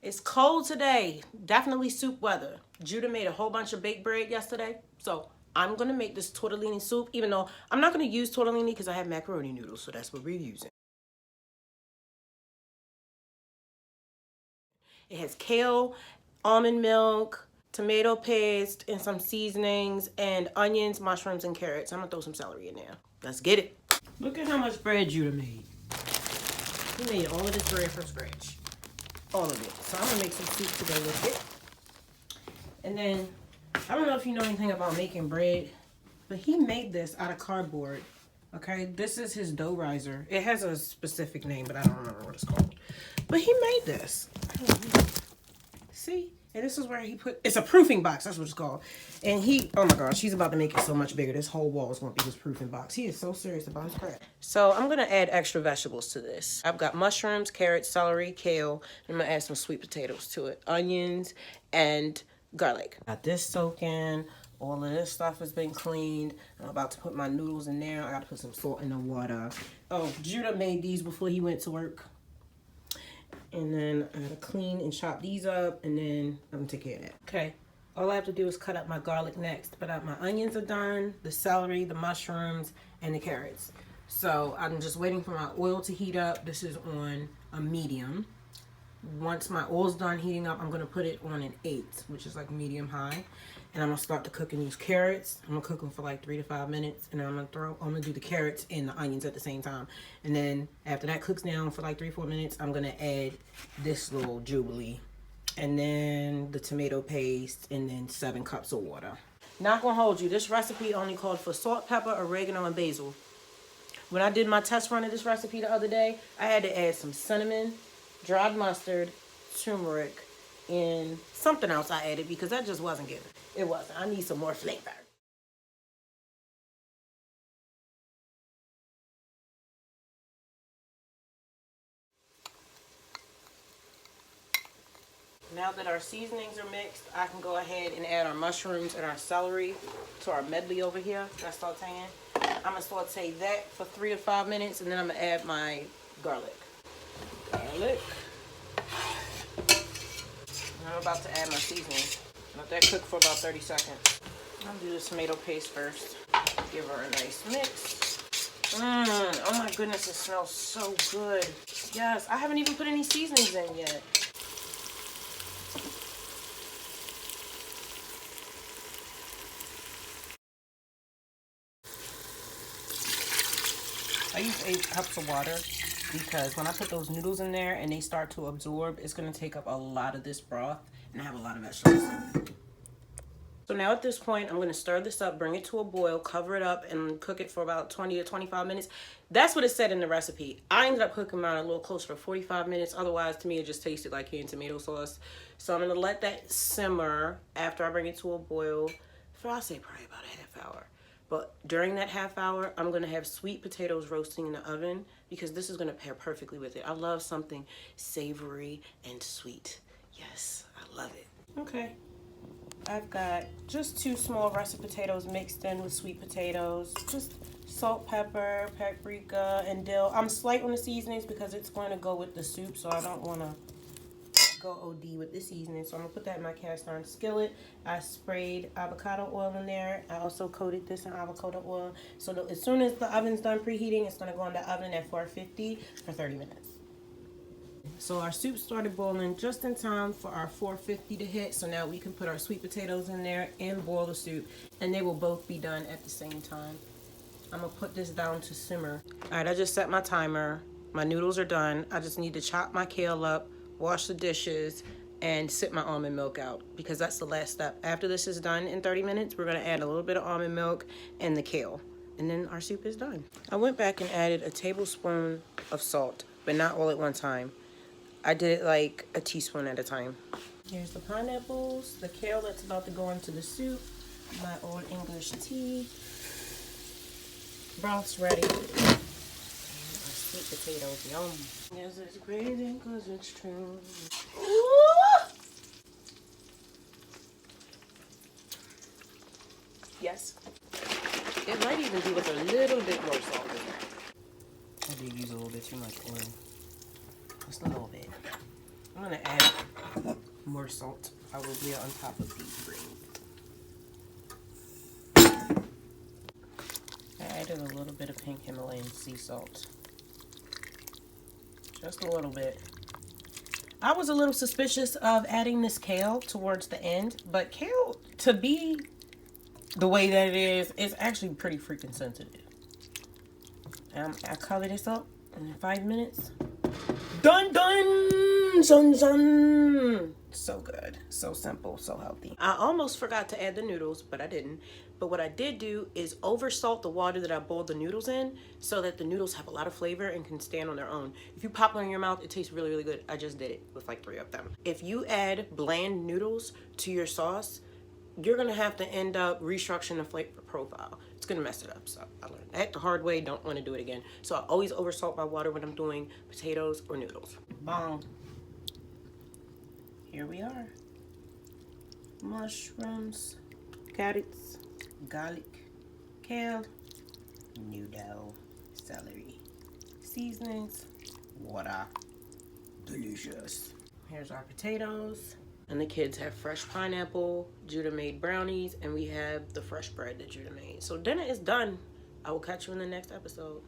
It's cold today. Definitely soup weather. Judah made a whole bunch of baked bread yesterday. So I'm going to make this tortellini soup, even though I'm not going to use tortellini because I have macaroni noodles. So that's what we're using. It has kale, almond milk, tomato paste, and some seasonings, and onions, mushrooms, and carrots. I'm going to throw some celery in there. Let's get it. Look at how much bread Judah made. He made all of this bread from scratch. All of it. So I'm going to make some soup to go with it. And then, I don't know if you know anything about making bread, but he made this out of cardboard. Okay, this is his dough riser. It has a specific name, but I don't remember what it's called. But he made this. See? And this is where he put, it's a proofing box, that's what it's called. And he, oh my gosh, he's about to make it so much bigger. This whole wall is going to be his proofing box. He is so serious about his craft. So I'm going to add extra vegetables to this. I've got mushrooms, carrots, celery, kale, and I'm going to add some sweet potatoes to it. Onions and garlic. Got this soaking. All of this stuff has been cleaned. I'm about to put my noodles in there. I got to put some salt in the water. Oh, Judah made these before he went to work. And then I gotta clean and chop these up, and then I'm gonna take care of that. Okay, all I have to do is cut up my garlic next, but my onions are done, the celery, the mushrooms, and the carrots. So I'm just waiting for my oil to heat up. This is on a medium. Once my oil's done heating up, I'm gonna put it on an 8, which is like medium high. And I'm gonna start to cooking these carrots. I'm gonna cook them for like 3 to 5 minutes, and then I'm gonna do the carrots and the onions at the same time. And then after that cooks down for like 3-4 minutes, I'm gonna add this little jubilee, and then the tomato paste, and then 7 cups of water. Not gonna hold you. This recipe only called for salt, pepper, oregano, and basil. When I did my test run of this recipe the other day, I had to add some cinnamon, dried mustard, turmeric, and something else I added because that just wasn't giving. It wasn't. I need some more flavor. Now that our seasonings are mixed, I can go ahead and add our mushrooms and our celery to our medley over here that's sauteing. I'm going to saute that for 3 to 5 minutes, and then I'm going to add my garlic. Garlic. And I'm about to add my seasoning. Let that cook for about 30 seconds. I'll do the tomato paste first. Give her a nice mix. Oh my goodness, it smells so good. Yes, I haven't even put any seasonings in yet. I use 8 cups of water because when I put those noodles in there and they start to absorb, it's going to take up a lot of this broth, and I have a lot of vegetables. So now at this point, I'm going to stir this up, bring it to a boil, cover it up, and cook it for about 20 to 25 minutes. That's what it said in the recipe. I ended up cooking mine a little closer for 45 minutes. Otherwise, to me, it just tasted like canned tomato sauce. So I'm going to let that simmer after I bring it to a boil for, I'll say, probably about a half hour. But during that half hour, I'm going to have sweet potatoes roasting in the oven because this is going to pair perfectly with it. I love something savory and sweet. Yes, I love it. Okay. I've got just 2 small russet potatoes mixed in with sweet potatoes. Just salt, pepper, paprika, and dill. I'm slight on the seasonings because it's going to go with the soup, so I don't want to go OD with the seasoning. So I'm going to put that in my cast iron skillet. I sprayed avocado oil in there. I also coated this in avocado oil. So that as soon as the oven's done preheating, it's going to go in the oven at 450 for 30 minutes. So our soup started boiling just in time for our 450 to hit. So now we can put our sweet potatoes in there and boil the soup, and they will both be done at the same time. I'm gonna put this down to simmer. All right, I just set my timer. My noodles are done. I just need to chop my kale up, wash the dishes, and sip my almond milk out because that's the last step. After this is done in 30 minutes, we're gonna add a little bit of almond milk and the kale, and then our soup is done. I went back and added a tablespoon of salt, but not all at one time. I did it like a teaspoon at a time. Here's the pineapples, the kale that's about to go into the soup, my old English tea. Broth's ready. And our sweet potatoes, yum. Yes, it's crazy because it's true. Yes. It might even be with a little bit more salt in there. I did use a little bit too much oil. Just a little bit. I'm gonna add More salt probably on top of these greens. I added a little bit of pink Himalayan sea salt. Just a little bit. I was a little suspicious of adding this kale towards the end, but kale, to be the way that it is actually pretty freaking sensitive. I color this up in 5 minutes. Done, done, son, son. So good, so simple, so healthy. I almost forgot to add the noodles, but I didn't. But what I did do is over salt the water that I boiled the noodles in so that the noodles have a lot of flavor and can stand on their own. If you pop them in your mouth, it tastes really, really good. I just did it with like 3 of them. If you add bland noodles to your sauce, you're gonna have to end up restructuring the flavor profile. It's gonna mess it up. So I learned that the hard way. Don't want to do it again. So I always over salt my water when I'm doing potatoes or noodles. Bong. Here we are. Mushrooms, carrots, garlic, kale, noodle, celery, seasonings, water. Delicious. Here's our potatoes. And the kids have fresh pineapple. Judah made brownies, and we have the fresh bread that Judah made. So dinner is done. I will catch you in the next episode.